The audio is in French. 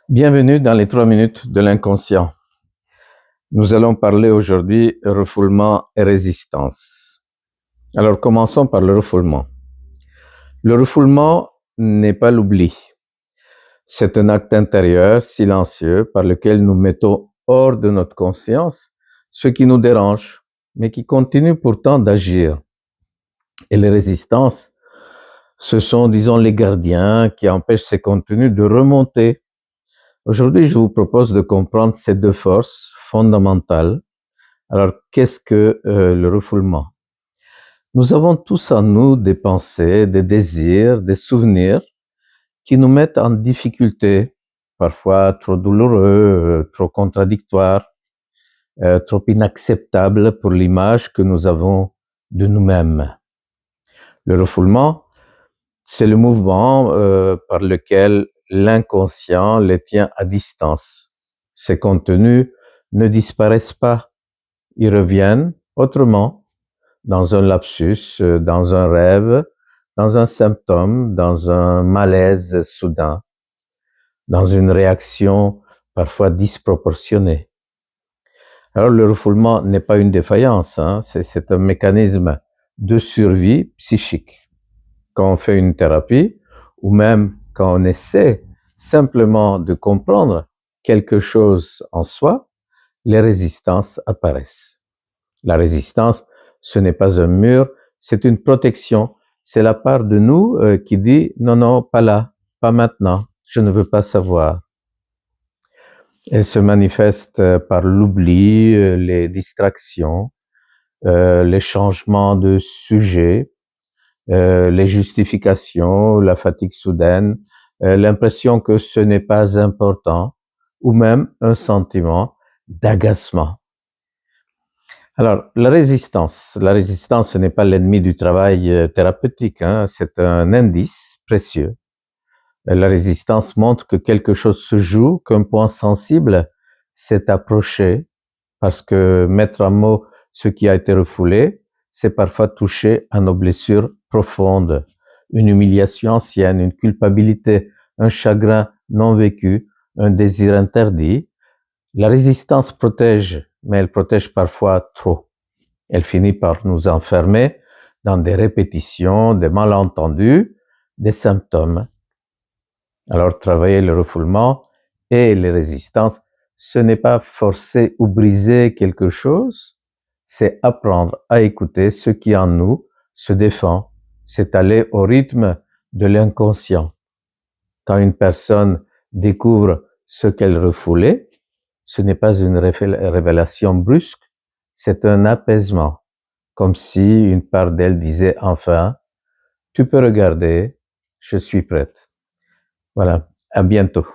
Bienvenue dans les 3 minutes de l'inconscient. Nous allons parler aujourd'hui refoulement et résistance. Alors commençons par le refoulement. Le refoulement n'est pas l'oubli. C'est un acte intérieur silencieux par lequel nous mettons hors de notre conscience ce qui nous dérange, mais qui continue pourtant d'agir. Et les résistances, ce sont, disons, les gardiens qui empêchent ces contenus de remonter. Aujourd'hui, je vous propose de comprendre ces deux forces fondamentales. Alors, qu'est-ce que le refoulement? Nous avons tous en nous des pensées, des désirs, des souvenirs qui nous mettent en difficulté, parfois trop douloureux, trop contradictoires, trop inacceptables pour l'image que nous avons de nous-mêmes. Le refoulement, c'est le mouvement par lequel l'inconscient les tient à distance. Ces contenus ne disparaissent pas, ils reviennent autrement, dans un lapsus, dans un rêve, dans un symptôme, dans un malaise soudain, dans une réaction parfois disproportionnée. Alors le refoulement n'est pas une défaillance, c'est un mécanisme de survie psychique. Quand on fait une thérapie, ou même quand on essaie simplement de comprendre quelque chose en soi, les résistances apparaissent. La résistance, ce n'est pas un mur, c'est une protection. C'est la part de nous qui dit « non, non, pas là, pas maintenant, je ne veux pas savoir ». Elle se manifeste par l'oubli, les distractions, les changements de sujet, les justifications, la fatigue soudaine, l'impression que ce n'est pas important, ou même un sentiment d'agacement. Alors, la résistance, ce n'est pas l'ennemi du travail thérapeutique, c'est un indice précieux. La résistance montre que quelque chose se joue, qu'un point sensible s'est approché, parce que mettre en mots ce qui a été refoulé, c'est parfois toucher à nos blessures profondes, une humiliation ancienne, une culpabilité, un chagrin non vécu, un désir interdit. La résistance protège, mais elle protège parfois trop. Elle finit par nous enfermer dans des répétitions, des malentendus, des symptômes. Alors, travailler le refoulement et les résistances, ce n'est pas forcer ou briser quelque chose, c'est apprendre à écouter ce qui en nous se défend, c'est aller au rythme de l'inconscient. Quand une personne découvre ce qu'elle refoulait, ce n'est pas une révélation brusque, c'est un apaisement, comme si une part d'elle disait enfin, tu peux regarder, je suis prête. Voilà, à bientôt.